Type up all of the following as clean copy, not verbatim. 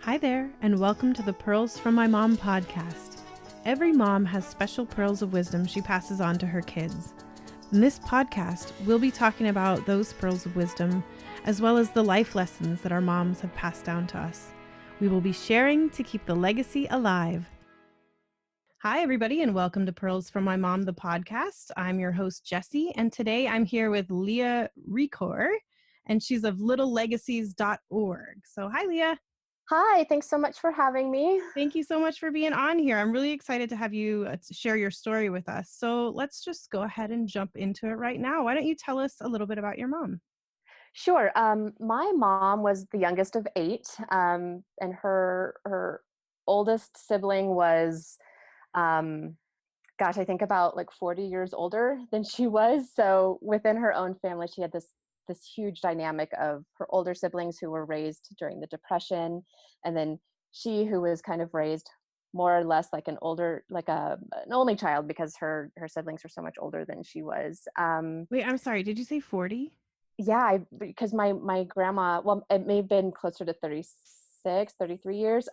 Hi there, and welcome to the Pearls from My Mom podcast. Every mom has special pearls of wisdom she passes on to her kids. In this podcast, we'll be talking about those pearls of wisdom, as well as the life lessons that our moms have passed down to us. We will be sharing to keep the legacy alive. Hi, everybody, and welcome to Pearls from My Mom, the podcast. I'm your host, Jessie, and today I'm here with Leah Recor, and she's of littlelegacies.org. So hi, Leah. Hi, thanks so much for having me. Thank you so much for being on here. I'm really excited to have you share your story with us. So let's just go ahead and jump into it right now. Why don't you tell us a little bit about your mom? Sure. My mom was the youngest of eight, and her oldest sibling was, I think about like 40 years older than she was. So within her own family, she had this huge dynamic of her older siblings who were raised during the Depression, and then she who was kind of raised more or less like an only child because her siblings were so much older than she was. Wait, I'm sorry. Did you say 40? Yeah, because my grandma, well, it may have been closer to 36, 33 years.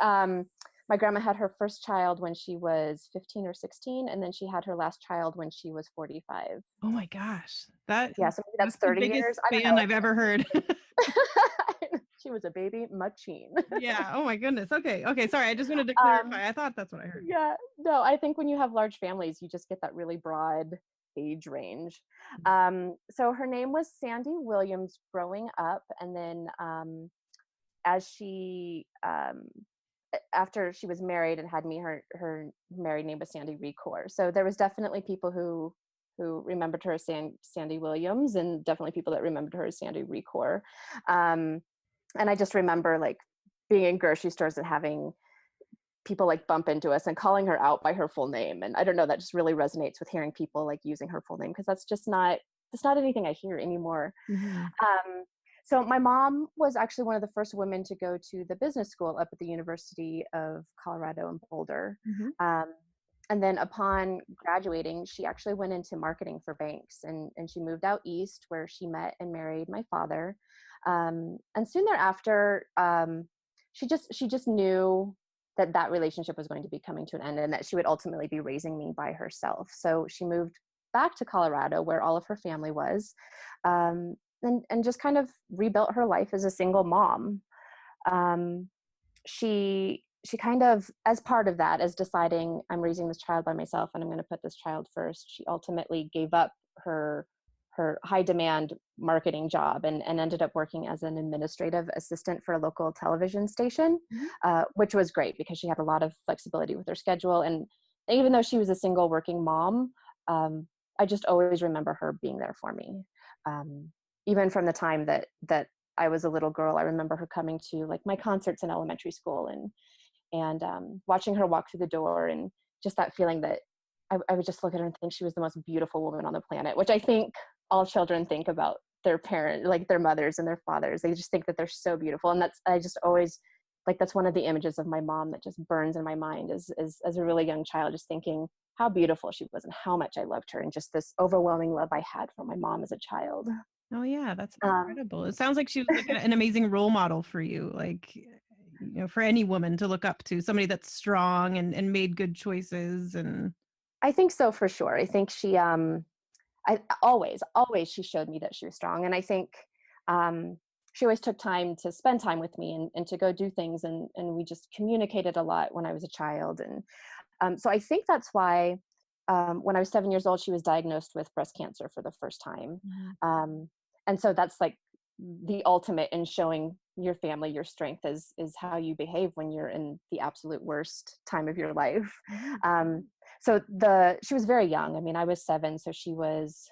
My grandma had her first child when she was 15 or 16, and then she had her last child when she was 45. Oh my gosh. Yeah, so maybe that's That's the 30 biggest years. I don't span know. I've ever heard. She was a baby machine. Yeah. Oh my goodness. Okay. Sorry. I just wanted to Um, clarify. I thought that's what I heard. yeah, no, I think when you have large families, you just get that really broad age range. So her name was Sandy Williams growing up, and then as she after she was married and had me, her married name was Sandy Recor. So there was definitely people who remembered her as Sandy Williams, and definitely people that remembered her as Sandy Recor. And I just remember like being in grocery stores and having people like bump into us and calling her out by her full name. And I don't know, that just really resonates with hearing people like using her full name, because that's not anything I hear anymore. Mm-hmm. So my mom was actually one of the first women to go to the business school up at the University of Colorado in Boulder. Mm-hmm. And then upon graduating, she actually went into marketing for banks, and she moved out east where she met and married my father. And soon thereafter, she just knew that relationship was going to be coming to an end and that she would ultimately be raising me by herself. So she moved back to Colorado where all of her family was, and just kind of rebuilt her life as a single mom. She kind of, as part of that, as deciding I'm raising this child by myself and I'm going to put this child first, she ultimately gave up her high demand marketing job and ended up working as an administrative assistant for a local television station, which was great because she had a lot of flexibility with her schedule. And even though she was a single working mom, I just always remember her being there for me. Even from the time that I was a little girl, I remember her coming to like my concerts in elementary school and watching her walk through the door, and just that feeling that I would just look at her and think she was the most beautiful woman on the planet, which I think all children think about their parents, like their mothers and their fathers. They just think that they're so beautiful. And I just always, like, that's one of the images of my mom that just burns in my mind is as a really young child, just thinking how beautiful she was and how much I loved her, and just this overwhelming love I had for my mom as a child. Oh yeah. That's Um, incredible. It sounds like she was like an amazing role model for you. Like, for any woman to look up to, somebody that's strong and made good choices. And I think so, for sure. I think I always she showed me that she was strong. And I think she always took time to spend time with me and to go do things. And we just communicated a lot when I was a child. And so I think that's why when I was 7 years old, she was diagnosed with breast cancer for the first time. And so that's like the ultimate in showing your family your strength is how you behave when you're in the absolute worst time of your life. So she was very young. I mean, I was 7, so she was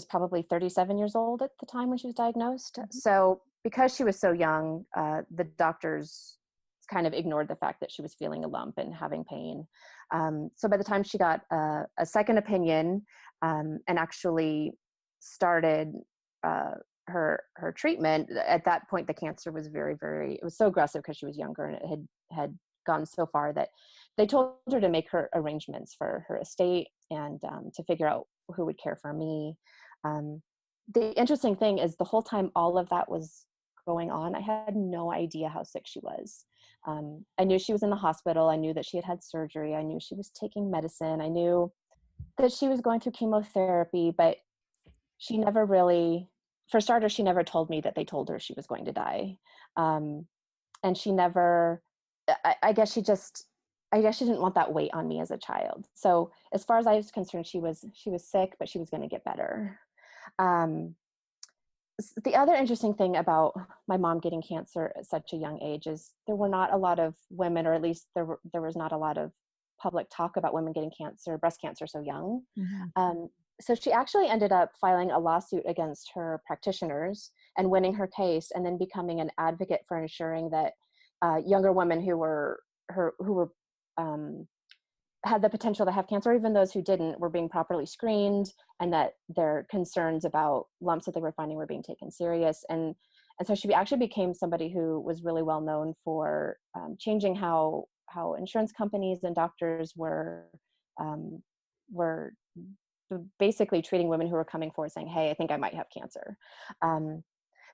probably 37 years old at the time when she was diagnosed. So because she was so young, the doctors kind of ignored the fact that she was feeling a lump and having pain. So by the time she got a second opinion, and actually started her treatment, at that point the cancer was very, very, it was so aggressive because she was younger, and it had gone so far that they told her to make her arrangements for her estate and to figure out who would care for me. The interesting thing is the whole time all of that was going on. I had no idea how sick she was. I knew she was in the hospital. I knew that she had had surgery. I knew she was taking medicine. I knew that she was going through chemotherapy, but she never really, for starters, she never told me that they told her she was going to die. Um, and she never, I guess I guess she didn't want that weight on me as a child. So as far as I was concerned, she was sick, but she was going to get better. Um, the other interesting thing about my mom getting cancer at such a young age is there were not a lot of women, or at least there was not a lot of public talk about women getting cancer, breast cancer, so young. Mm-hmm. Um, so she actually ended up filing a lawsuit against her practitioners and winning her case, and then becoming an advocate for ensuring that younger women who were um, had the potential to have cancer, even those who didn't, were being properly screened, and that their concerns about lumps that they were finding were being taken serious. And so she actually became somebody who was really well known for changing how insurance companies and doctors um, were basically treating women who were coming forward saying, "Hey, I think I might have cancer." Um,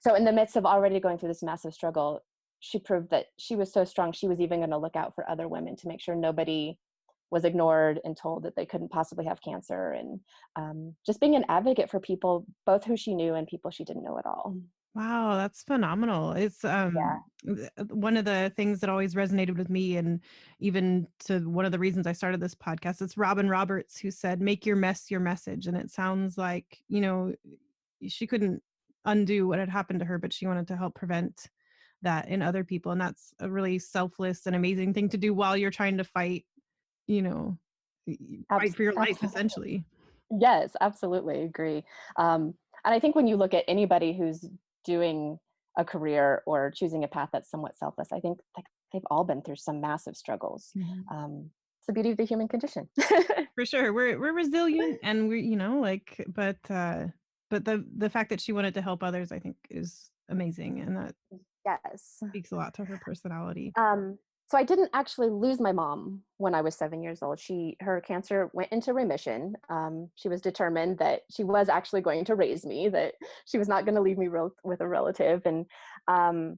so in the midst of already going through this massive struggle, she proved that she was so strong, she was even going to look out for other women to make sure nobody was ignored and told that they couldn't possibly have cancer, and just being an advocate for people, both who she knew and people she didn't know at all. Wow, that's phenomenal. It's Yeah, one of the things that always resonated with me, and even to one of the reasons I started this podcast. It's Robin Roberts who said, "Make your mess your message." And it sounds like, she couldn't undo what had happened to her, but she wanted to help prevent that in other people. And that's a really selfless and amazing thing to do while you're trying to fight, you know, fight for your life absolutely. essentially. Yes, absolutely agree. And I think when you look at anybody who's doing a career or choosing a path that's somewhat selfless, I think like they've all been through some massive struggles. Mhm. It's the beauty of the human condition. For sure. We're resilient, and we're, like, but the fact that she wanted to help others, I think, is amazing, and that Yes. speaks a lot to her personality. Um, so I didn't actually lose my mom when I was 7 years old. Her cancer went into remission. She was determined that she was actually going to raise me, that she was not going to leave me with a relative. Um,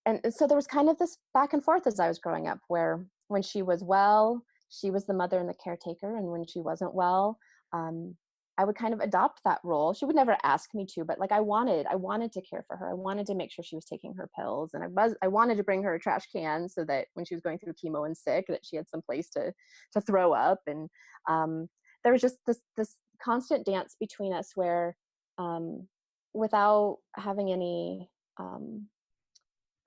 and so there was kind of this back and forth as I was growing up, where when she was well, she was the mother and the caretaker, and when she wasn't well, um, I would kind of adopt that role. She would never ask me to, but like I wanted to care for her. I wanted to make sure she was taking her pills, and I wanted to bring her a trash can so that when she was going through chemo and sick, that she had some place to throw up. And there was just this constant dance between us where, um, without having any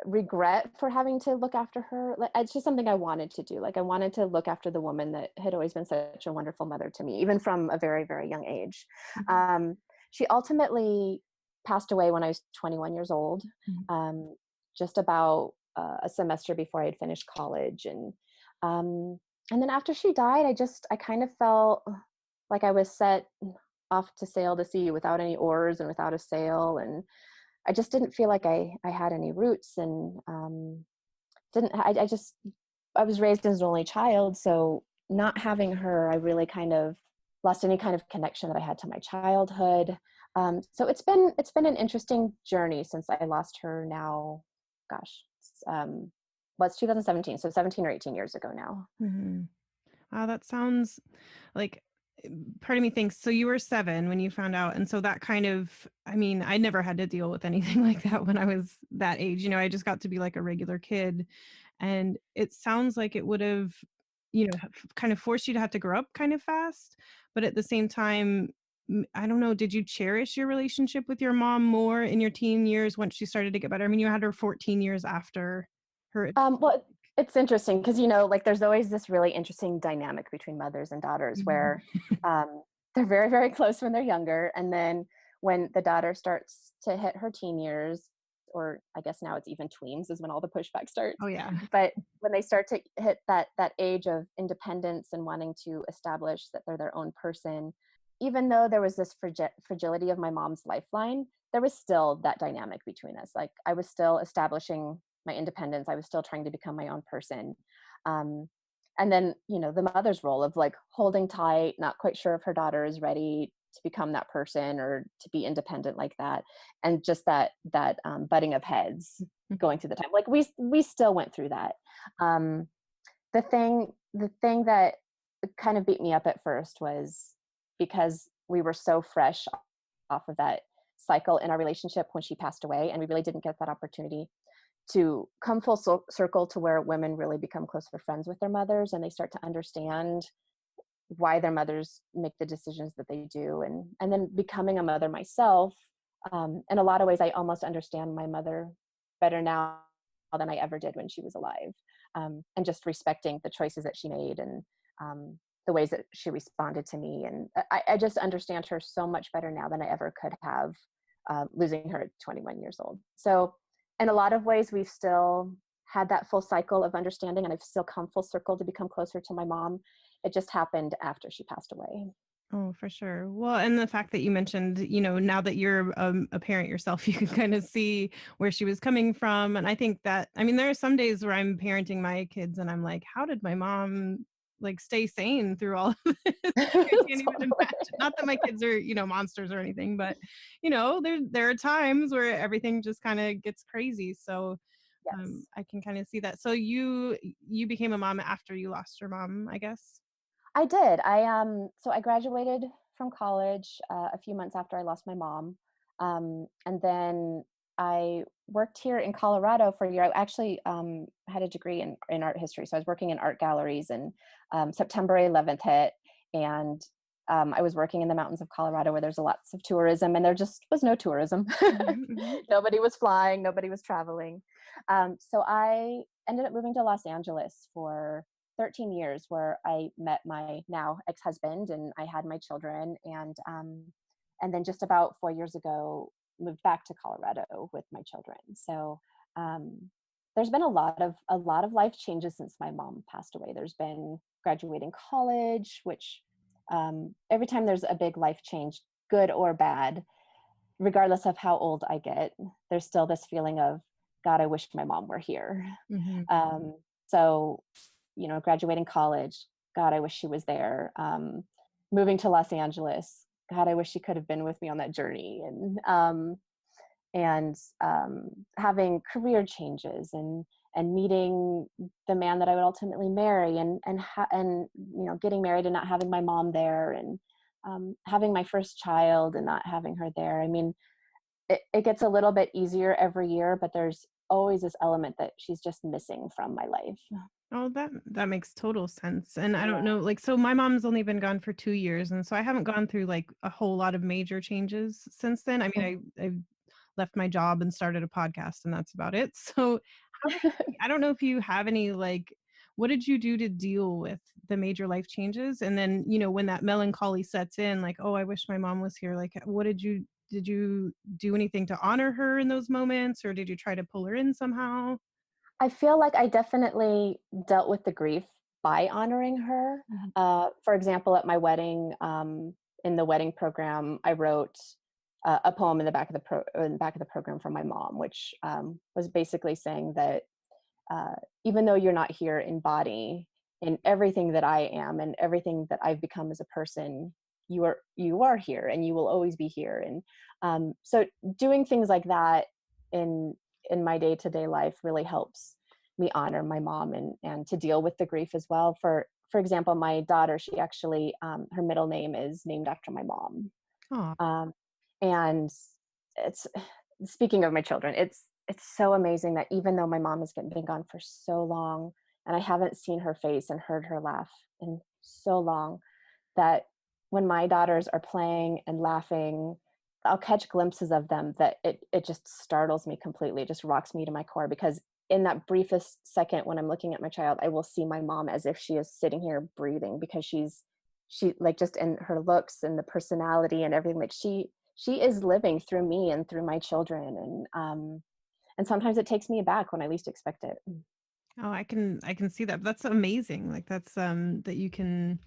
regret for having to look after her, like it's just something I wanted to do. Like I wanted to look after the woman that had always been such a wonderful mother to me, even from a very, very young age. Mhm. She ultimately passed away when I was 21 years old, Mhm. um, just about a semester before I had finished college. Um, and then after she died, I kind of felt like I was set off to sail the sea without any oars and without a sail. And I just didn't feel like I had any roots, and didn't I just I was raised as an only child, so not having her, I really kind of lost any kind of connection that I had to my childhood. So it's been an interesting journey since I lost her now. Gosh, well, it's 2017, so 17 or 18 years ago now. Mhm. Wow, that sounds like, part of me thinks, so you were 7 when you found out, and so that kind of, I mean, I never had to deal with anything like that when I was that age. I just got to be like a regular kid, and it sounds like it would've, kind of forced you to have to grow up kind of fast, but at the same time, I don't know, did you cherish your relationship with your mom more in your teen years once she started to get better? I mean, you had her 14 years after her. Well, it's interesting because, like there's always this really interesting dynamic between mothers and daughters where Mhm. they're very, very close when they're younger. And then when the daughter starts to hit her teen years, or I guess now it's even tweens is when all the pushback starts. Oh, yeah. But when they start to hit that age of independence and wanting to establish that they're their own person, even though there was this fragility of my mom's lifeline, there was still that dynamic between us. Like I was still establishing my independence. I was still trying to become my own person. Um, and then, the mother's role of like holding tight, not quite sure if her daughter is ready to become that person or to be independent like that. And just that butting of heads going through the time, like we still went through that. um, the thing that kind of beat me up at first was because we were so fresh off of that cycle in our relationship when she passed away, and we really didn't get that opportunity to come full circle to where women really become closer friends with their mothers, and they start to understand why their mothers make the decisions that they do. And then becoming a mother myself, in a lot of ways I almost understand my mother better now than I ever did when she was alive. And just respecting the choices that she made, and the ways that she responded to me, and I just understand her so much better now than I ever could have, losing her at 21 years old. So in a lot of ways we've still had that full cycle of understanding, and I've still come full circle to become closer to my mom. It just happened after she passed away. Oh, for sure. Well, and the fact that you mentioned, now that you're a parent yourself, you can kind of see where she was coming from. And I think that, I mean, there are some days where I'm parenting my kids and I'm like, how did my mom like stay sane through all of this? Like, I can't even Totally. imagine. Not that my kids are, monsters or anything, but there are times where everything just kind of gets crazy. So Yes. I can kind of see that. So you became a mom after you lost your mom, I guess. I did. So I graduated from college a few months after I lost my mom. And then I worked here in Colorado for a year. I actually had a degree in art history. So I was working in art galleries, and September 11th hit, and I was working in the mountains of Colorado where there's lots of tourism, and there just was no tourism. Mhm, mhm. Nobody was flying, nobody was traveling. So I ended up moving to Los Angeles for 13 years, where I met my now ex-husband, and I had my children, and then just about 4 years ago moved back to Colorado with my children. So um, there's been a lot of life changes since my mom passed away. There's been graduating college, which every time there's a big life change, good or bad, regardless of how old I get, there's still this feeling of, God, I wish my mom were here. Mhm. So, graduating college, God, I wish she was there. Moving to Los Angeles, God, I wish she could have been with me on that journey. And having career changes, and meeting the man that I would ultimately marry, and getting married and not having my mom there, and having my first child and not having her there. I mean, it gets a little bit easier every year, but there's always this element that she's just missing from my life. Oh, that makes total sense. And I don't Yeah. know, like, so my mom's only been gone for 2 years, and so I haven't gone through like a whole lot of major changes since then. I Mhm. mean, I left my job and started a podcast, and that's about it. So I don't know if you have any like, what did you do to deal with the major life changes? And then, when that melancholy sets in, like, oh, I wish my mom was here. Like, what did you do anything to honor her in those moments, or did you try to pull her in somehow? I feel like I definitely dealt with the grief by honoring her. Mhm. For example, at my wedding, in the wedding program, I wrote a poem in the back of the program for my mom, which was basically saying that uh, even though you're not here in body, in everything that I am and everything that I've become as a person, you are here, and you will always be here. And so doing things like that in in my day-to-day life really helps me honor my mom, and to deal with the grief as well. For example, my daughter, she actually, her middle name is named after my mom. Aw. um, and it's speaking of my children, it's so amazing that even though my mom has been gone for so long, and I haven't seen her face and heard her laugh in so long, that when my daughters are playing and laughing, I'll catch glimpses of them that it just startles me completely. It just rocks me to my core, because in that briefest second when I'm looking at my child, I will see my mom as if she is sitting here breathing, because she like, just in her looks and the personality and everything, like she is living through me and through my children. And sometimes it takes me aback when I least expect it. Oh, I can see that. That's amazing. Like that's that you can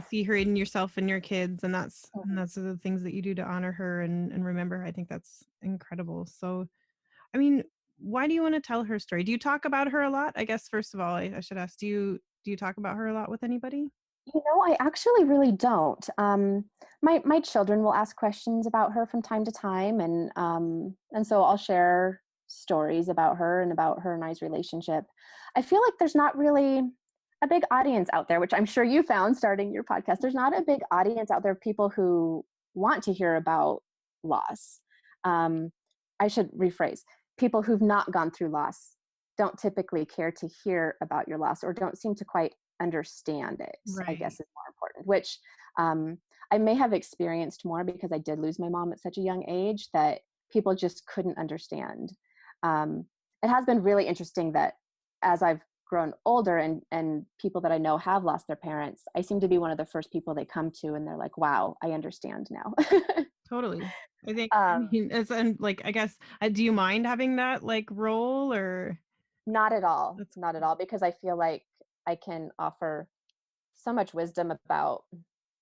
see her in yourself and your kids, and that's the things that you do to honor her and remember her. I think that's incredible. So, I mean, why do you want to tell her story? Do you talk about her a lot? I guess first of all, I should ask, do you talk about her a lot with anybody? I actually really don't. My children will ask questions about her from time to time, and so I'll share stories about her and about her and I's relationship. I feel like there's not really a big audience out there, which I'm sure you found starting your podcast. There's not a big audience out there of people who want to hear about loss. Um, I should rephrase: people who've not gone through loss don't typically care to hear about your loss or don't seem to quite understand it, I guess Right. is more important, which um, I may have experienced more because I did lose my mom at such a young age that people just couldn't understand. Um, it has been really interesting that as I've grown older and people that I know have lost their parents, I seem to be one of the first people they come to and they're like, wow, I understand now. Totally. I think, I um, mean, it's, and like, I guess, do you mind having that like role or Not at all, that's not at all, because I feel like I can offer so much wisdom about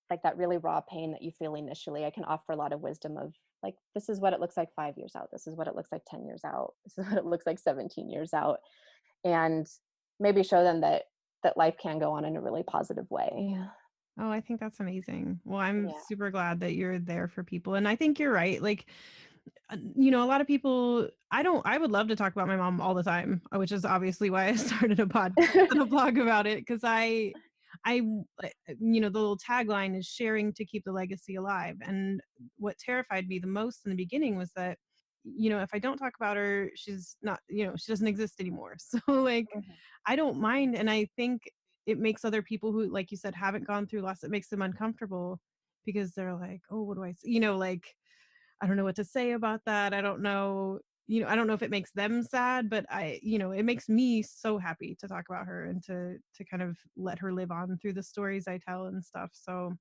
like that really raw pain that you feel initially. I can offer a lot of wisdom of like, this is what it looks like 5 years out. This is what it looks like 10 years out. This is what it looks like 17 years out. And maybe show them that life can go on in a really positive way. Oh, I think that's amazing. Well, I'm Yeah. super glad that you're there for people. And I think you're right. Like, a lot of people, I would love to talk about my mom all the time, which is obviously why I started a podcast and a blog about it. Cause the little tagline is sharing to keep the legacy alive. And what terrified me the most in the beginning was that, if I don't talk about her, she's not, she doesn't exist anymore. So like, Mhm. I don't mind. And I think it makes other people who, like you said, haven't gone through loss, it makes them uncomfortable because they're like, oh, what do I, like, I don't know what to say about that. I don't know, I don't know if it makes them sad, but it makes me so happy to talk about her and to kind of let her live on through the stories I tell and stuff. So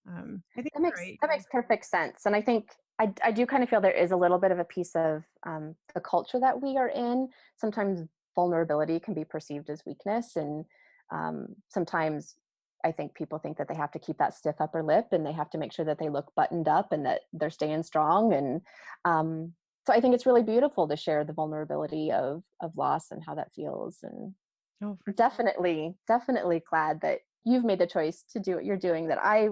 I think That you're makes right. that Yeah. makes perfect sense, and I think I do kind of feel there is a little bit of a piece of the culture that we are in. Sometimes vulnerability can be perceived as weakness, and sometimes I think people think that they have to keep that stiff upper lip and they have to make sure that they look buttoned up and that they're staying strong. And so I think it's really beautiful to share the vulnerability of loss and how that feels. And Oh, for definitely glad that you've made the choice to do what you're doing, that I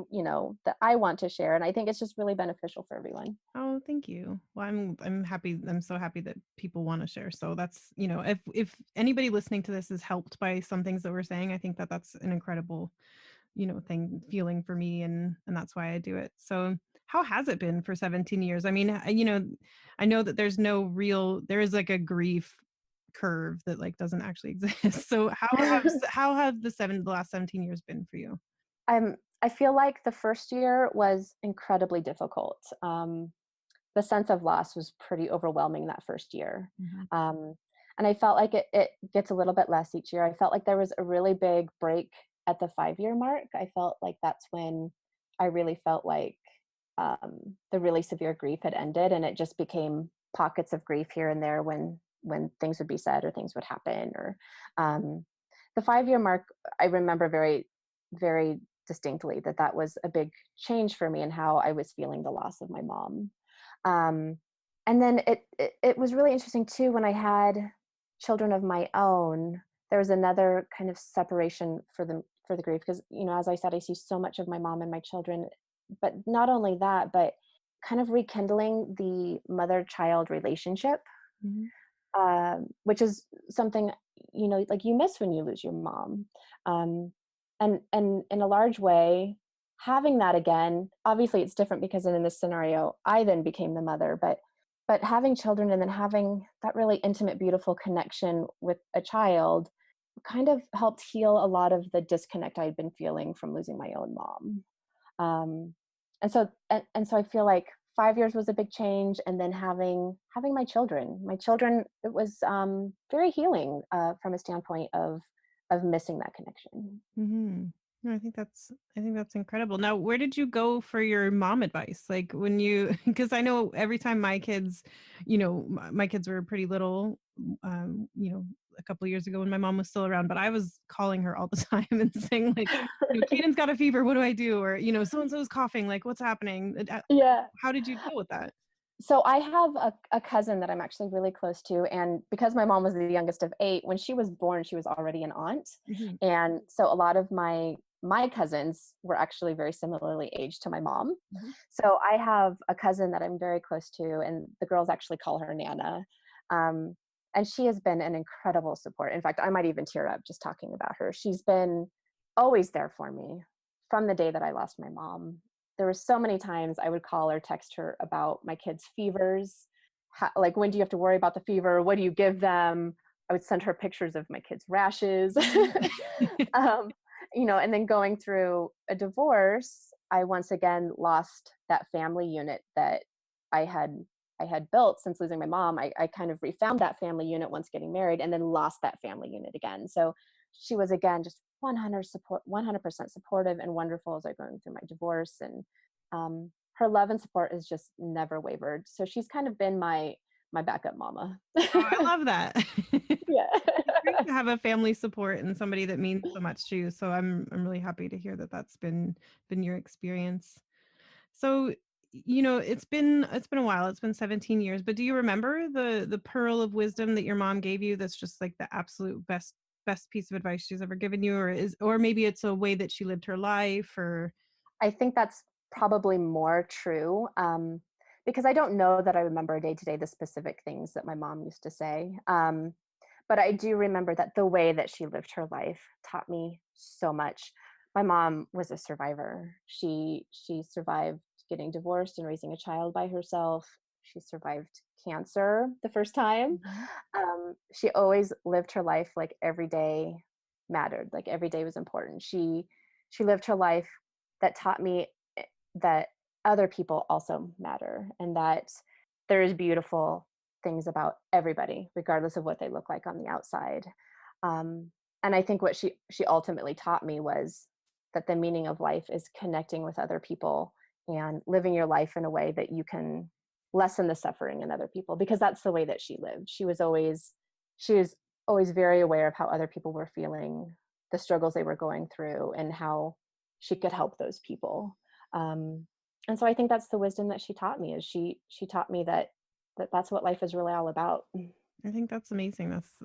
want to share. And I think it's just really beneficial for everyone. Oh, thank you. Well, I'm happy. I'm so happy that people want to share. So that's, if anybody listening to this is helped by some things that we're saying, I think that that's an incredible, feeling for me, and that's why I do it. So how has it been for 17 years? I mean, I know that there is like a grief curve that like doesn't actually exist. So how have the last 17 years been for you? I feel like the first year was incredibly difficult. The sense of loss was pretty overwhelming that first year. Mhm. Um, and I felt like it gets a little bit less each year. I felt like there was a really big break at the 5 year mark. I felt like that's when I really felt like the really severe grief had ended, and it just became pockets of grief here and there when things would be said or things would happen. Or um, the 5 year mark, I remember very, very distinctly that was a big change for me in how I was feeling the loss of my mom. Um, and then it was really interesting too when I had children of my own. There was another kind of separation for the grief because as I said, I see so much of my mom and my children. But not only that, but kind of rekindling the mother-child relationship, Mhm. which is something like you miss when you lose your mom. Um, and in a large way, having that again, obviously it's different because in this scenario I then became the mother, but having children and then having that really intimate beautiful connection with a child kind of helped heal a lot of the disconnect I'd been feeling from losing my own mom. Um, and so I feel like 5 years was a big change, and then having my children, it was very healing from a standpoint of missing that connection. Mhm. No, I think that's incredible. Now, where did you go for your mom advice? Like when you, because I know every time my kids, my kids were pretty little, a couple of years ago when my mom was still around, but I was calling her all the time and saying like, Caden's got a fever. What do I do? Or, so and so is coughing. Like, what's happening? Yeah. How did you deal with that? So I have a cousin that I'm actually really close to, and because my mom was the youngest of eight, when she was born, she was already an aunt, Mhm. and so a lot of my my cousins were actually very similarly aged to my mom. Mhm. So I have a cousin that I'm very close to, and the girls actually call her Nana. Um, and she has been an incredible support. In fact, I might even tear up just talking about her. She's been always there for me from the day that I lost my mom. There were so many times I would call or text her about my kids' fevers. Like, when do you have to worry about the fever? What do you give them? I would send her pictures of my kids' rashes. um, and then going through a divorce, I once again lost that family unit that I had I had built since losing my mom. I kind of refound that family unit once getting married, and then lost that family unit again. So she was again just 100% supportive and wonderful as I was going through my divorce, and her love and support has just never wavered. So she's kind of been my backup mama. Oh, I love that. Yeah. It's great to have a family support and somebody that means so much to you. So I'm really happy to hear that that's been your experience. So, it's been a while. It's been 17 years, but do you remember the pearl of wisdom that your mom gave you that's just like the absolute best piece of advice she's ever given you, or maybe it's a way that she lived her life, or I think that's probably more true, because I don't know that I remember day to day the specific things that my mom used to say. But I do remember that the way that she lived her life taught me so much. My mom was a survivor. She survived getting divorced and raising a child by herself. She survived cancer the first time. Mhm. She always lived her life like every day mattered, like every day was important. She lived her life that taught me that other people also matter, and that there is beautiful things about everybody, regardless of what they look like on the outside. Um, and I think what she ultimately taught me was that the meaning of life is connecting with other people and living your life in a way that you can lessen the suffering in other people, because that's the way that she lived. She was always very aware of how other people were feeling, the struggles they were going through, and how she could help those people. Um, and so I think that's the wisdom that she taught me. Is she taught me that's what life is really all about. I think that's amazing. That's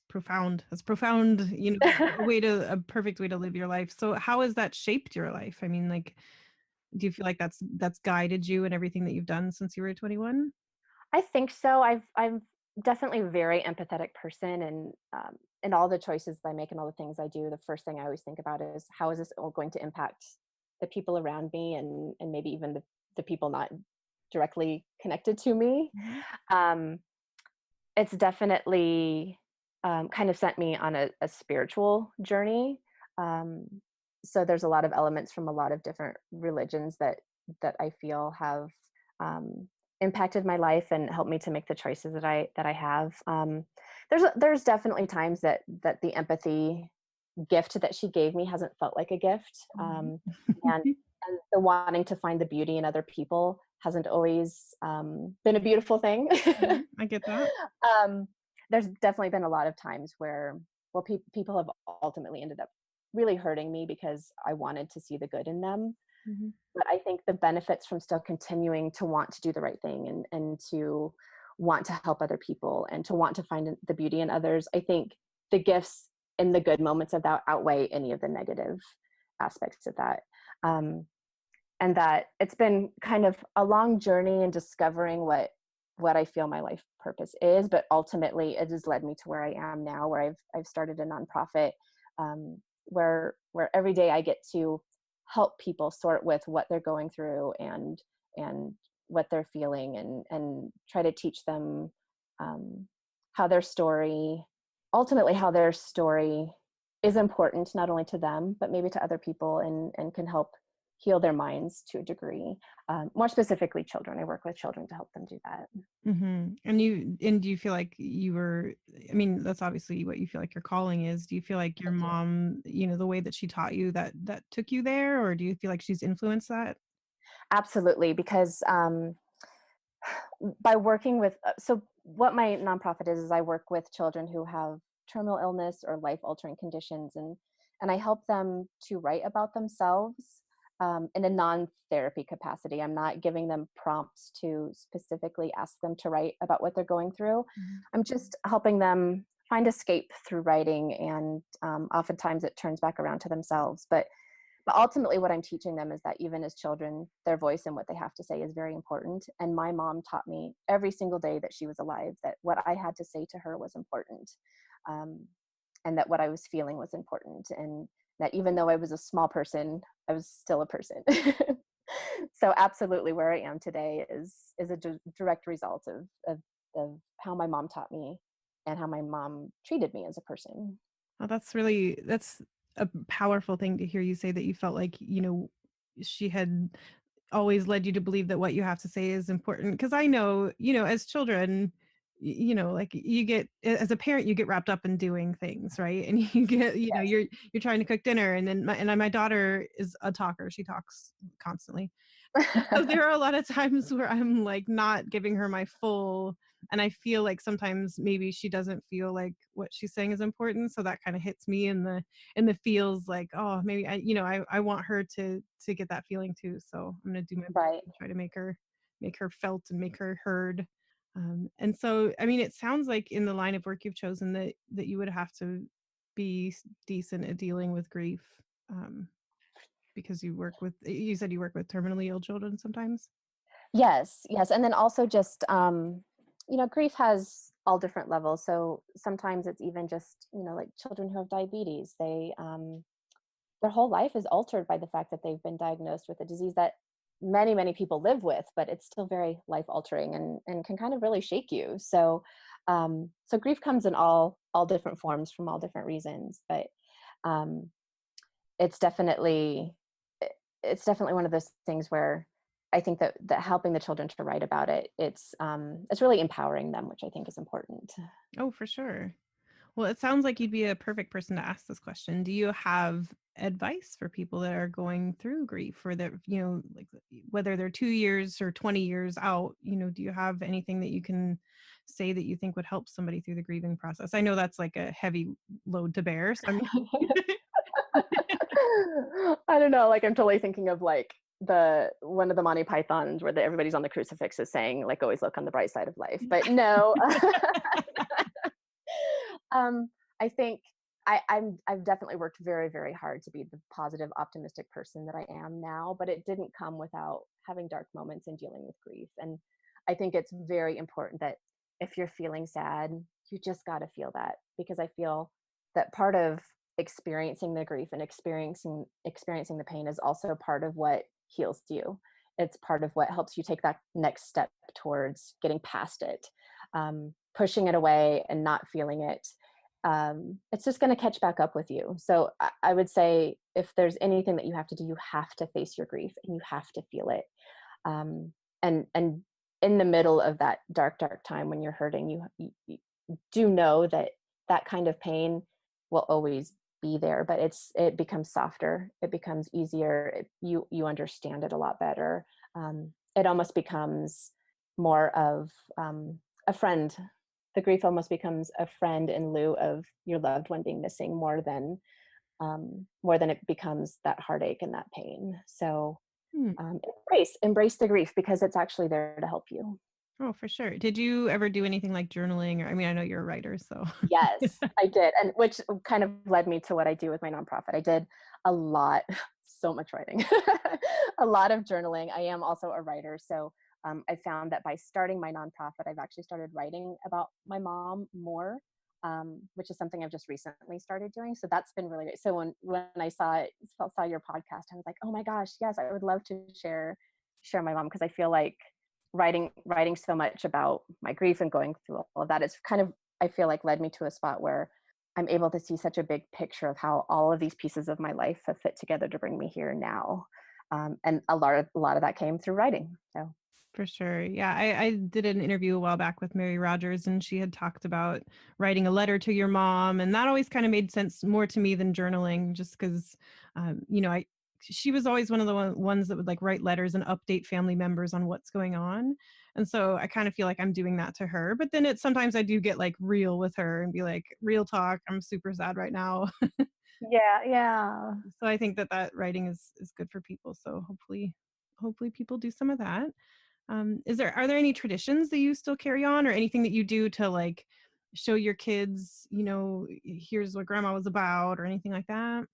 profound. That's profound, a perfect way to live your life. So how has that shaped your life? I mean, like, do you feel like that's guided you in everything that you've done since you were 21? I think so. I'm definitely a very empathetic person, and in all the choices that I make and all the things I do, the first thing I always think about is, how is this all going to impact the people around me, and maybe even the people not directly connected to me. Mhm. Um, it's definitely kind of sent me on a spiritual journey. Um, so there's a lot of elements from a lot of different religions that I feel have um, impacted my life and helped me to make the choices that I have. There's definitely times that the empathy gift that she gave me hasn't felt like a gift, Mhm. and and the wanting to find the beauty in other people hasn't always been a beautiful thing. Mhm. I get that. um, there's definitely been a lot of times where, well, people have ultimately ended up really hurting me because I wanted to see the good in them. Mhm. But I think the benefits from still continuing to want to do the right thing, and to want to help other people and to want to find the beauty in others, I think the gifts and the good moments of that outweigh any of the negative aspects of that. Um, and that it's been kind of a long journey in discovering what I feel my life purpose is, but ultimately it has led me to where I am now, where I've started a nonprofit, where every day I get to help people sort with what they're going through, and what they're feeling, and try to teach them um, how their story ultimately how their story is important, not only to them but maybe to other people, and can help heal their minds to a degree. More specifically, children. I work with children to help them do that. Mhm. And do you feel like I mean, that's obviously what you feel like your calling is. Do you feel like your I do. mom, the way that she taught you that took you there, or do you feel like she's influenced that? Absolutely, because by working with so what my nonprofit is I work with children who have terminal illness or life altering conditions, and I help them to write about themselves in a non-therapy capacity. I'm not giving them prompts to specifically ask them to write about what they're going through. Mhm. I'm just helping them find escape through writing, and oftentimes it turns back around to themselves. But ultimately, what I'm teaching them is that even as children, their voice and what they have to say is very important. And my mom taught me every single day that she was alive that what I had to say to her was important, um, and that what I was feeling was important, and that even though I was a small person, I was still a person. So absolutely, where I am today is a direct result of how my mom taught me and how my mom treated me as a person. Well, that's a powerful thing to hear you say, that you felt like, she had always led you to believe that what you have to say is important. Because I know, as children, like you get, as a parent, you get wrapped up in doing things, right? And you get, Yes. you're trying to cook dinner, and then my daughter is a talker. She talks constantly. So there are a lot of times where I'm like not giving her my full, and I feel like sometimes maybe she doesn't feel like what she's saying is important. So that kind of hits me in the feels like, oh, maybe I want her to get that feeling too. So I'm gonna do my best Right. to try to make her felt and make her heard. And so, I mean, it sounds like in the line of work you've chosen that you would have to be decent at dealing with grief. Because you said you work with terminally ill children sometimes? Yes, yes, and then also just, grief has all different levels. So sometimes it's even just, like children who have diabetes. Their whole life is altered by the fact that they've been diagnosed with a disease that many, many people live with, but it's still very life altering, and can kind of really shake you. So grief comes in all different forms from all different reasons, but um, it's definitely it's definitely one of those things where I think that helping the children to write about it, it's really empowering them, which I think is important. Oh, for sure. Well, it sounds like you'd be a perfect person to ask this question. Do you have advice for people that are going through grief, or that, like whether they're 2 years or 20 years out, do you have anything that you can say that you think would help somebody through the grieving process? I know that's like a heavy load to bear. So I'm I don't know, like I'm totally thinking of like the one of the Monty Pythons where everybody's on the crucifix saying like always look on the bright side of life. But no, I think I've definitely worked very, very hard to be the positive, optimistic person that I am now, but it didn't come without having dark moments and dealing with grief. And I think it's very important that if you're feeling sad, you just got to feel that, because I feel that part of experiencing the grief and experiencing the pain is also part of what heals you. It's part of what helps you take that next step towards getting past it. Pushing it away and not feeling it, it's just going to catch back up with you. So I would say if there's anything that you have to do, you have to face your grief and you have to feel it. And in the middle of that dark, dark time when you're hurting, you do know that that kind of pain will always be there, but it becomes softer, it becomes easier, you understand it a lot better. It almost becomes more of a friend. The grief almost becomes a friend in lieu of your loved one being missing, more than it becomes that heartache and that pain. So Hmm. embrace the grief, because it's actually there to help you. Oh, for sure. Did you ever do anything like journaling? Or, I mean, I know you're a writer, so. Yes, I did, and which kind of led me to what I do with my nonprofit. I did a lot, so much writing, a lot of journaling. I am also a writer, so I found that by starting my nonprofit, I've actually started writing about my mom more, which is something I've just recently started doing. So that's been really great. So when I saw your podcast, I was like, oh my gosh, yes, I would love to share my mom, because I feel like writing so much about my grief and going through all of that, it's kind of, I feel like, led me to a spot where I'm able to see such a big picture of how all of these pieces of my life have fit together to bring me here now. And a lot of that came through writing. So For sure. Yeah. I did an interview a while back with Mary Rogers, and she had talked about writing a letter to your mom. And that always kind of made sense more to me than journaling, just because, she was always one of the ones that would like write letters and update family members on what's going on. And so I kind of feel like I'm doing that to her. But then sometimes I do get like real with her and be like, real talk, I'm super sad right now. yeah, yeah. So I think that writing is good for people. So hopefully people do some of that. Are there any traditions that you still carry on, or anything that you do to like show your kids, here's what grandma was about or anything like that?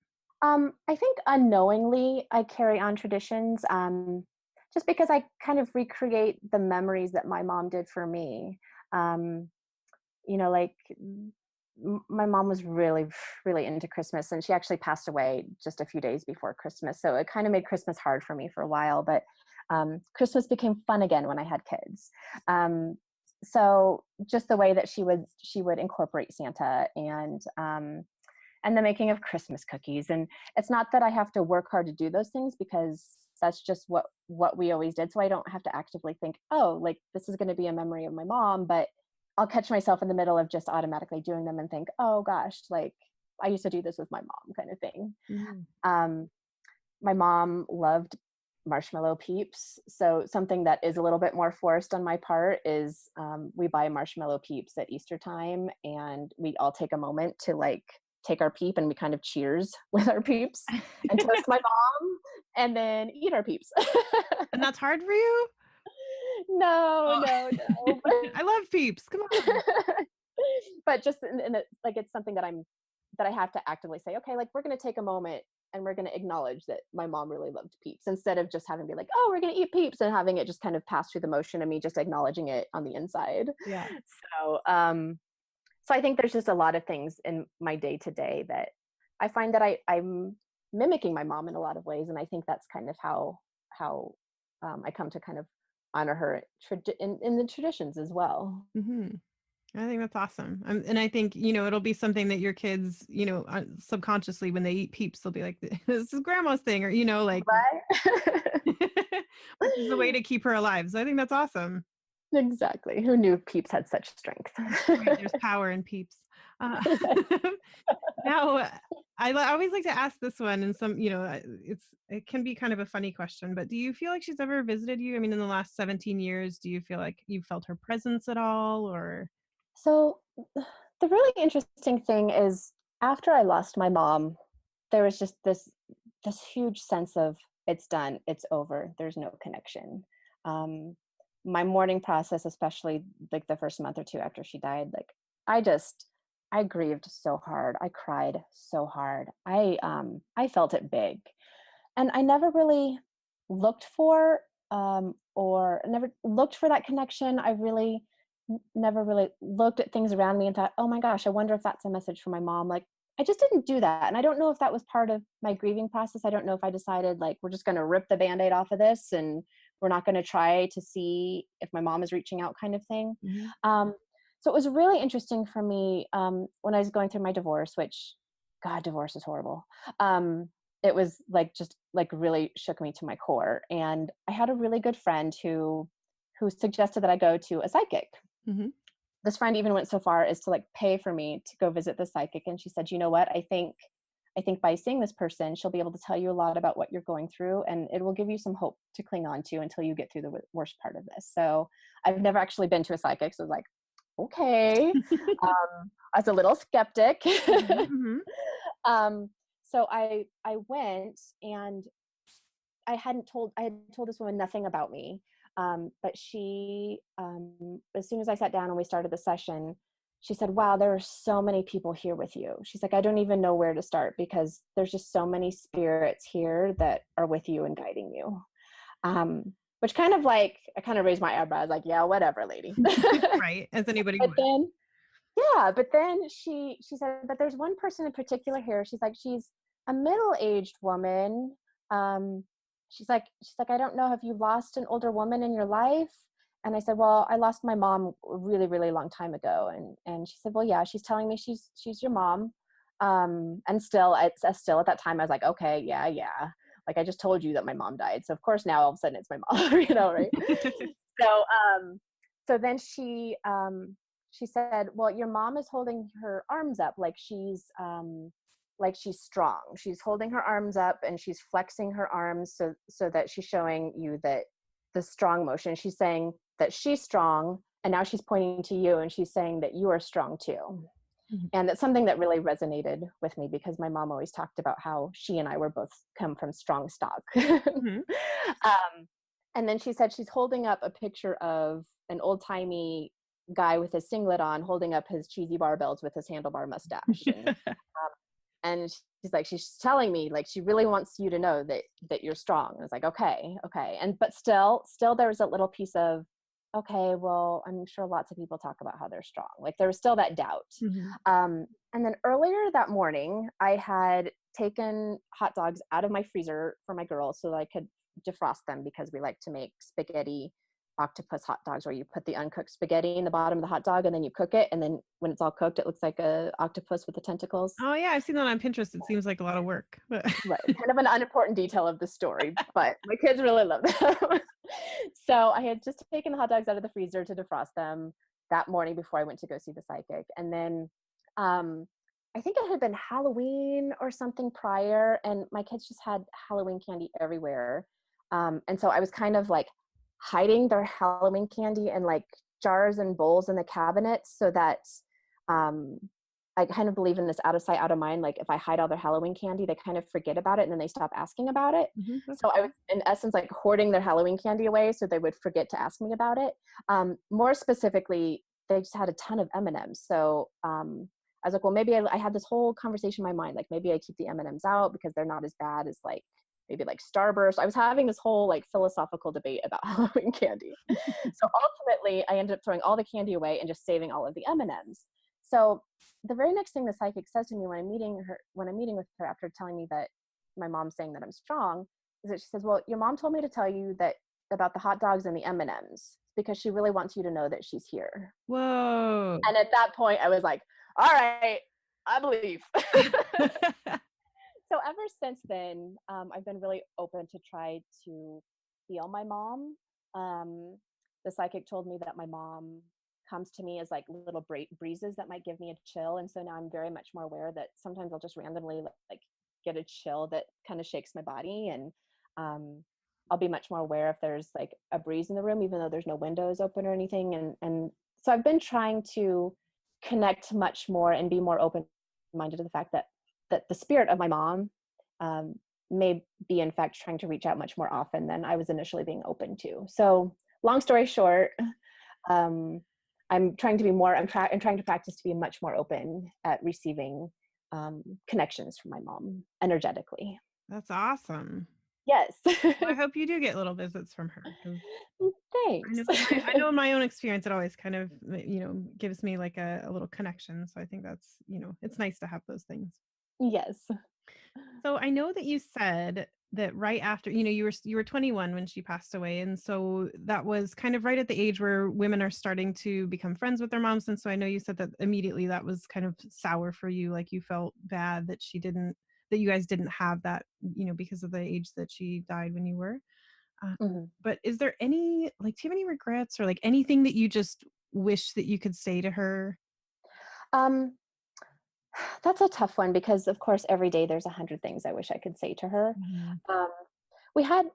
I think unknowingly I carry on traditions, just because I kind of recreate the memories that my mom did for me. Um, like my mom was really, really into Christmas, and she actually passed away just a few days before Christmas. So it kind of made Christmas hard for me for a while, but Christmas became fun again when I had kids. So just the way that she would incorporate Santa and the making of Christmas cookies. And it's not that I have to work hard to do those things, because that's just what we always did. So I don't have to actively think, oh, like this is going to be a memory of my mom, but I'll catch myself in the middle of just automatically doing them and think, oh gosh, like I used to do this with my mom, kind of thing. Mm-hmm. My mom loved marshmallow peeps. So something that is a little bit more forced on my part is we buy marshmallow peeps at Easter time, and we all take a moment to like take our peep, and we kind of cheers with our peeps and toast my mom and then eat our peeps. And that's hard for you? No, Oh. no. I love peeps. Come on. But just like it's something that I have to actively say, okay, like we're going to take a moment and we're going to acknowledge that my mom really loved peeps, instead of just having to be like, oh, we're going to eat peeps, and having it just kind of pass through the motion of me just acknowledging it on the inside. Yeah. So I think there's just a lot of things in my day to day that I find that I'm mimicking my mom in a lot of ways, and I think that's kind of how I come to kind of honor her in the traditions as well. Mm-hmm. I think that's awesome. And I think, it'll be something that your kids, subconsciously when they eat peeps, they'll be like, this is grandma's thing, or, like, Right? which is a way to keep her alive. So I think that's awesome. Exactly. Who knew peeps had such strength? Right, there's power in peeps. Now, I always like to ask this one, and it can be kind of a funny question, but do you feel like she's ever visited you? I mean, in the last 17 years, do you feel like you felt her presence at all, or? So the really interesting thing is, after I lost my mom, there was just this huge sense of it's done, it's over, there's no connection. Um, my mourning process, especially like the first month or two after she died, like I grieved so hard. I cried so hard. I felt it big, and I never really looked for or never looked for that connection. I really never really looked at things around me and thought, oh my gosh, I wonder if that's a message from my mom. Like I just didn't do that. And I don't know if that was part of my grieving process. I don't know if I decided like we're just going to rip the Band-Aid off of this and we're not going to try to see if my mom is reaching out, kind of thing. Mhm. So it was really interesting for me when I was going through my divorce, which, God, divorce is horrible. It was like just like really shook me to my core. And I had a really good friend who suggested that I go to a psychic. Mhm. This friend even went so far as to like pay for me to go visit the psychic. And she said, you know what, I think by seeing this person, she'll be able to tell you a lot about what you're going through, and it will give you some hope to cling on to until you get through the worst part of this. So I've never actually been to a psychic, so I was like, okay. I was a little skeptic. Mhm. So I went, and I had told this woman nothing about me. But she, as soon as I sat down and we started the session, she said, wow, there are so many people here with you. She's like, I don't even know where to start because there's just so many spirits here that are with you and guiding you. Which kind of like, I kind of raised my eyebrows like, yeah, whatever, lady. Right, as anybody But would. then, but then she said, but there's one person in particular here. She's like, she's a middle-aged woman. Um, she's like, I don't know, have you lost an older woman in your life? And I said, well, I lost my mom a really, really long time ago. And she said, well, yeah, she's telling me she's your mom. And still at that time, I was like, okay, yeah. Like I just told you that my mom died. So of course now all of a sudden it's my mom, right? So, so then she said, well, your mom is holding her arms up like she's strong. She's holding her arms up and she's flexing her arms so that she's showing you that the strong motion. She's saying that she's strong, and now she's pointing to you and she's saying that you are strong too. Mhm. And that's something that really resonated with me because my mom always talked about how she and I were both come from strong stock. Mhm. And then she said she's holding up a picture of an old-timey guy with his singlet on, holding up his cheesy barbells with his handlebar mustache. And she's like, she's telling me like she really wants you to know that you're strong. And I was like, okay. But still there was a little piece of, okay, well, I'm sure lots of people talk about how they're strong. Like there was still that doubt. And then earlier that morning, I had taken hot dogs out of my freezer for my girls so that I could defrost them, because we like to make spaghetti octopus hot dogs, where you put the uncooked spaghetti in the bottom of the hot dog and then you cook it, and then when it's all cooked it looks like a octopus with the tentacles. Oh yeah, I've seen that on Pinterest. It seems like a lot of work. Right, kind of an unimportant detail of the story, but my kids really love them. So I had just taken the hot dogs out of the freezer to defrost them that morning before I went to go see the psychic. And then I think it had been Halloween or something prior, and my kids just had Halloween candy everywhere. And so I was kind of like hiding their Halloween candy in like jars and bowls in the cabinet, so that I kind of believe in this out of sight, out of mind. Like if I hide all their Halloween candy, they kind of forget about it and then they stop asking about it. So I was in essence like hoarding their Halloween candy away so they would forget to ask me about it. More specifically, they just had a ton of M&Ms. So I was like, well, maybe I had this whole conversation in my mind, like maybe I keep the M&Ms out because they're not as bad as like maybe like Starburst. I was having this whole like philosophical debate about Halloween candy. So ultimately I ended up throwing all the candy away and just saving all of the M&Ms. So the very next thing the psychic says to me when I'm meeting with her after telling me that my mom's saying that I'm strong, is that she says, well, your mom told me to tell you that about the hot dogs and the M&Ms because she really wants you to know that she's here. Whoa. And at that point I was like, all right, I believe. So ever since then, I've been really open to try to feel my mom. The psychic told me that my mom comes to me as like little breezes that might give me a chill. And so now I'm very much more aware that sometimes I'll just randomly like get a chill that kind of shakes my body. And I'll be much more aware if there's like a breeze in the room, even though there's no windows open or anything. And so I've been trying to connect much more and be more open-minded to the fact that the spirit of my mom may be in fact trying to reach out much more often than I was initially being open to. So long story short, I'm trying to practice to be much more open at receiving connections from my mom energetically. That's awesome. Yes. Well, I hope you do get little visits from her. Thanks. I know in my own experience, it always kind of, gives me like a little connection. So I think that's, it's nice to have those things. Yes. So I know that you said that right after, you were 21 when she passed away. And so that was kind of right at the age where women are starting to become friends with their moms. And so I know you said that immediately that was kind of sour for you. Like you felt bad that that you guys didn't have that, because of the age that she died when you were. But is there any, do you have any regrets or like anything that you just wish that you could say to her? That's a tough one because of course every day there's 100 things I wish I could say to her. We had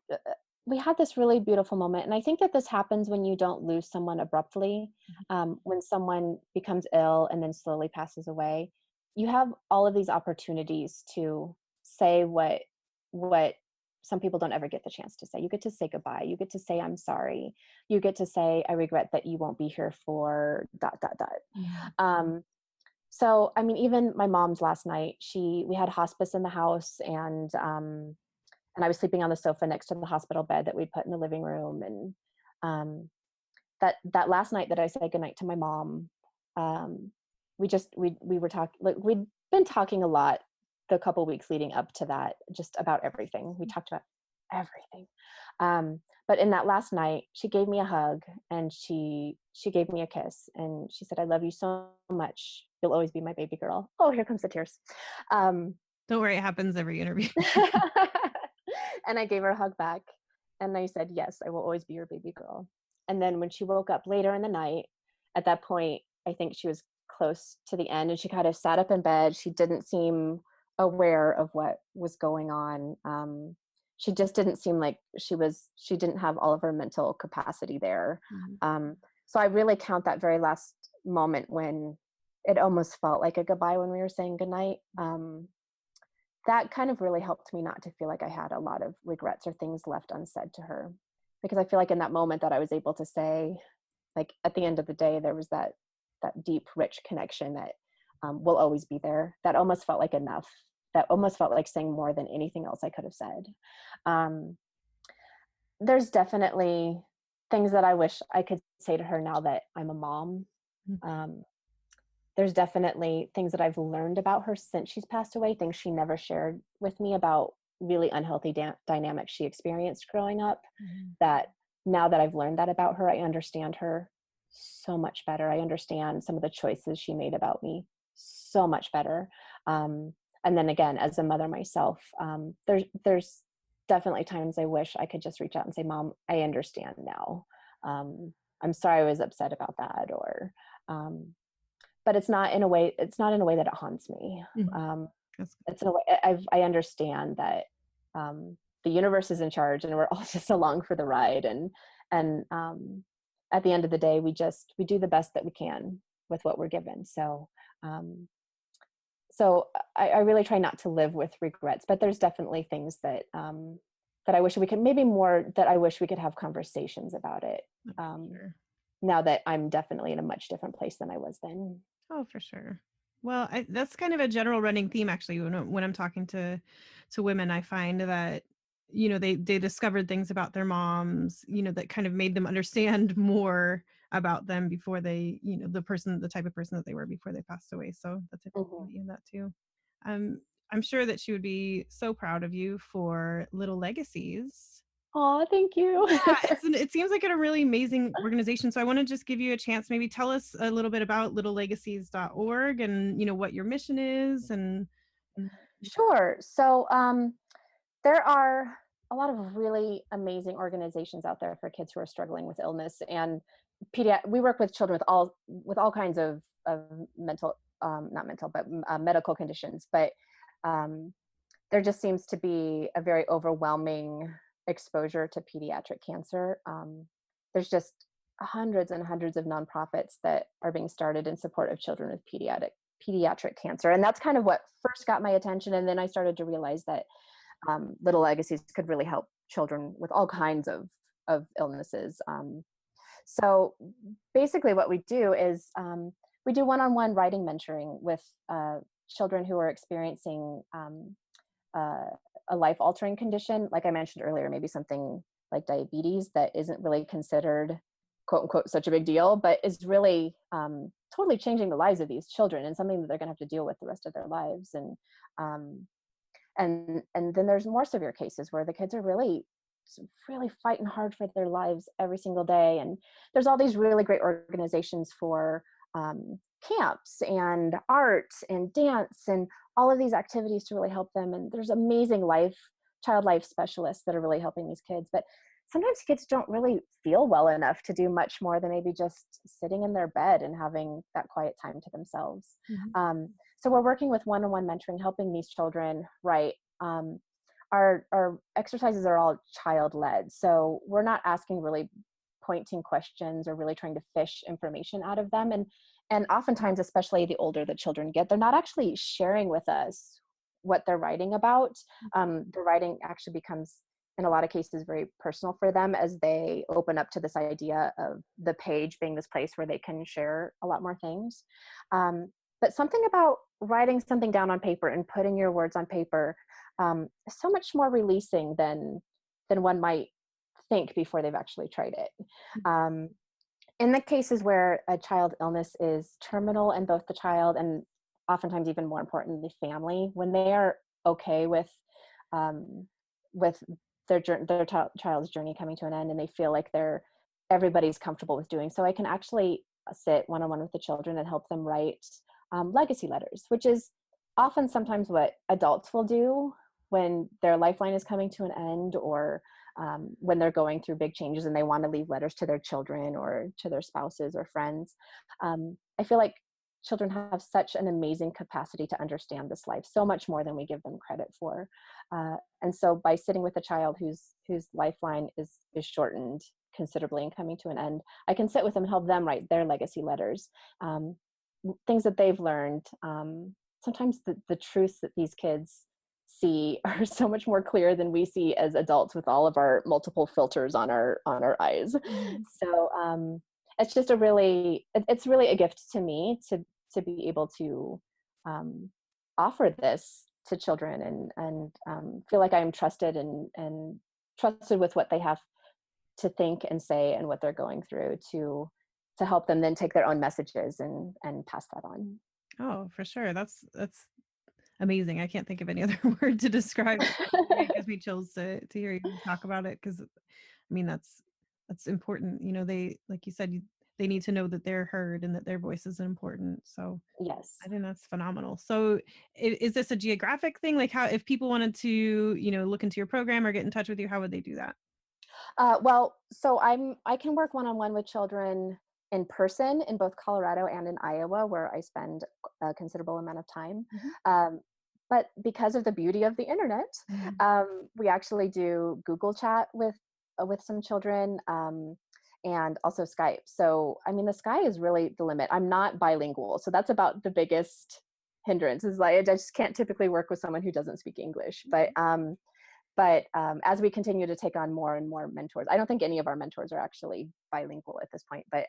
this really beautiful moment, and I think that this happens when you don't lose someone abruptly. When someone becomes ill and then slowly passes away, you have all of these opportunities to say what some people don't ever get the chance to say. You get to say goodbye. You get to say I'm sorry. You get to say I regret that you won't be here for ... So, I mean, even my mom's last night, we had hospice in the house, and I was sleeping on the sofa next to the hospital bed that we put in the living room. And that last night that I said goodnight to my mom, we were talking, like we'd been talking a lot the couple weeks leading up to that, just about everything. We talked about everything. But in that last night, she gave me a hug and she gave me a kiss and she said, I love you so much. You'll always be my baby girl. Oh, here comes the tears. Don't worry, it happens every interview. And I gave her a hug back and I said, yes, I will always be your baby girl. And then when she woke up later in the night, at that point, I think she was close to the end and she kind of sat up in bed. She didn't seem aware of what was going on. She just didn't seem like she didn't have all of her mental capacity there. So I really count that very last moment when it almost felt like a goodbye when we were saying goodnight. That kind of really helped me not to feel like I had a lot of regrets or things left unsaid to her, because I feel like in that moment that I was able to say, like at the end of the day, there was that deep, rich connection that will always be there. That almost felt like enough. That almost felt like saying more than anything else I could have said. Um, there's definitely things that I wish I could say to her now that I'm a mom. Um, there's definitely things that I've learned about her since she's passed away, things she never shared with me about really unhealthy dynamics she experienced growing up, that now that I've learned that about her, I understand her so much better. I understand some of the choices she made about me so much better. And then again, as a mother myself, there's definitely times I wish I could just reach out and say, Mom, I understand now. I'm sorry I was upset about that, or but it's not in a way that it haunts me. It's in a way I understand that the universe is in charge and we're all just along for the ride, and at the end of the day we do the best that we can with what we're given. Um, so I really try not to live with regrets, but there's definitely things that that I wish we could, maybe more that I wish we could have conversations about it. Sure. Now that I'm definitely in a much different place than I was then. Oh, for sure. Well, that's kind of a general running theme, actually. When I'm talking to women, I find that they discovered things about their moms, that kind of made them understand more about them before they, the type of person that they were before they passed away. So that's Mhm. interesting that too. Um, I'm sure that she would be so proud of you for Little Legacies. Aw, thank you. Yeah, it seems like a really amazing organization. So I want to just give you a chance, maybe tell us a little bit about littlelegacies.org and what your mission is and Sure. So there are a lot of really amazing organizations out there for kids who are struggling with illness, and we work with children with all kinds of mental, not mental, but medical conditions. But um, there just seems to be a very overwhelming exposure to pediatric cancer. There's just hundreds and hundreds of nonprofits that are being started in support of children with pediatric cancer, and that's kind of what first got my attention. And then I started to realize that Little Legacies could really help children with all kinds of illnesses. So basically, what we do is we do one-on-one writing mentoring with children who are experiencing uh, a life-altering condition, like I mentioned earlier, maybe something like diabetes that isn't really considered "quote unquote" such a big deal, but is really totally changing the lives of these children and something that they're going to have to deal with the rest of their lives. Um, and then there's more severe cases where the kids are really fighting hard for their lives every single day, and there's all these really great organizations for camps and art and dance and all of these activities to really help them. And there's amazing child life specialists that are really helping these kids, but sometimes kids don't really feel well enough to do much more than maybe just sitting in their bed and having that quiet time to themselves. So we're working with one-on-one mentoring, helping these children write. Our exercises are all child-led, so we're not asking really pointing questions or really trying to fish information out of them. And oftentimes, especially the older the children get, they're not actually sharing with us what they're writing about. The writing actually becomes, in a lot of cases, very personal for them as they open up to this idea of the page being this place where they can share a lot more things. But something about writing something down on paper and putting your words on paper is so much more releasing than one might think before they've actually tried it. In the cases where a child illness is terminal in both the child and oftentimes even more importantly, family, when they are okay um, with their child's journey coming to an end and they feel like everybody's comfortable with doing so, I can actually sit one-on-one with the children and help them write legacy letters, which is often sometimes what adults will do when their lifeline is coming to an end, or when they're going through big changes and they want to leave letters to their children or to their spouses or friends. I feel like children have such an amazing capacity to understand this life, so much more than we give them credit for. And so by sitting with a child whose lifeline is shortened considerably and coming to an end, I can sit with them and help them write their legacy letters, things that they've learned. Sometimes the truths that these kids see are so much more clear than we see as adults with all of our multiple filters on our eyes. So it's just it's really a gift to me to be able to offer this to children and feel like I'm trusted and trusted with what they have to think and say and what they're going through to help them then take their own messages and pass that on. Oh, for sure. That's amazing. I can't think of any other word to describe it. It gives me chills to hear you talk about it, because I mean that's important. They, like you said, they need to know that they're heard and that their voice is important. So Yes. I think that's phenomenal. So is this a geographic thing? Like, how, if people wanted to, look into your program or get in touch with you, how would they do that? Well, so I can work one-on-one with children in person in both Colorado and in Iowa, where I spend a considerable amount of time. Mhm. But because of the beauty of the internet, Mhm. we actually do Google Chat with some children, and also Skype. So I mean, the sky is really the limit. I'm not bilingual, so that's about the biggest hindrance. Is like I just can't typically work with someone who doesn't speak English. But as we continue to take on more and more mentors, I don't think any of our mentors are actually bilingual at this point, but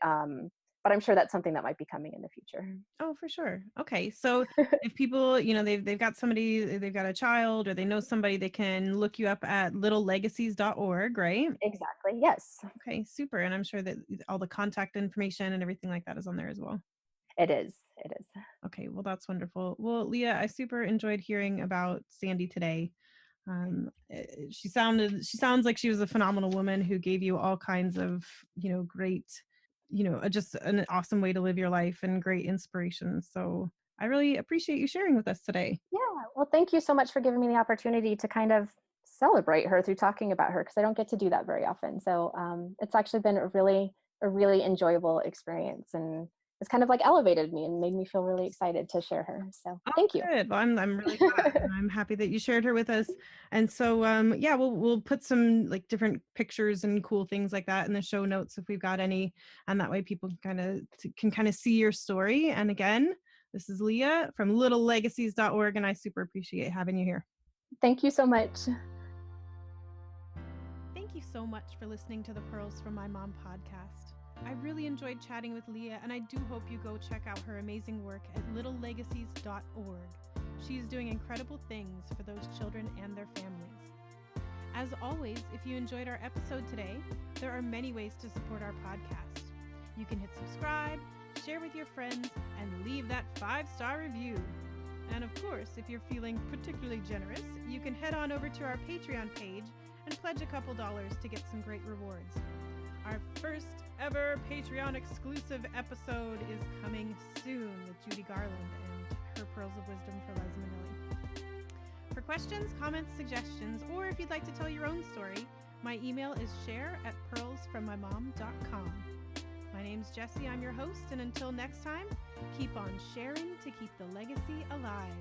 I'm sure that's something that might be coming in the future. Oh, for sure. Okay. So if people, they've got somebody, they've got a child or they know somebody, they can look you up at littlelegacies.org, right? Exactly. Yes, Okay, super. And I'm sure that all the contact information and everything like that is on there as well. it is. It is. Okay, well, that's wonderful. Well, Leah, I super enjoyed hearing about Sandy today. She sounds like she was a phenomenal woman who gave you all kinds of, great, just an awesome way to live your life and great inspiration. So I really appreciate you sharing with us today. Yeah. Well, thank you so much for giving me the opportunity to kind of celebrate her through talking about her because I don't get to do that very often. So it's actually been a really enjoyable experience, and it's kind of like elevated me and made me feel really excited to share her. So Oh, thank you. good. Well, I'm really glad, and I'm happy that you shared her with us. And so, yeah, we'll put some like different pictures and cool things like that in the show notes if we've got any, and that way people can kind of see your story. And again, this is Leah from littlelegacies.org, and I super appreciate having you here. Thank you so much. Thank you so much for listening to the Pearls from My Mom podcast. I really enjoyed chatting with Leah, and I do hope you go check out her amazing work at littlelegacies.org. She is doing incredible things for those children and their families. As always, if you enjoyed our episode today, there are many ways to support our podcast. You can hit subscribe, share with your friends, and leave that 5-star review. And of course, if you're feeling particularly generous, you can head on over to our Patreon page and pledge a couple dollars to get some great rewards. Our first ever Patreon exclusive episode is coming soon with Judy Garland and her Pearls of Wisdom for Liza Minnelli. For questions, comments, suggestions, or if you'd like to tell your own story, my email is share@pearlsfrommymom.com. My name's Jessie, I'm your host, and until next time, keep on sharing to keep the legacy alive.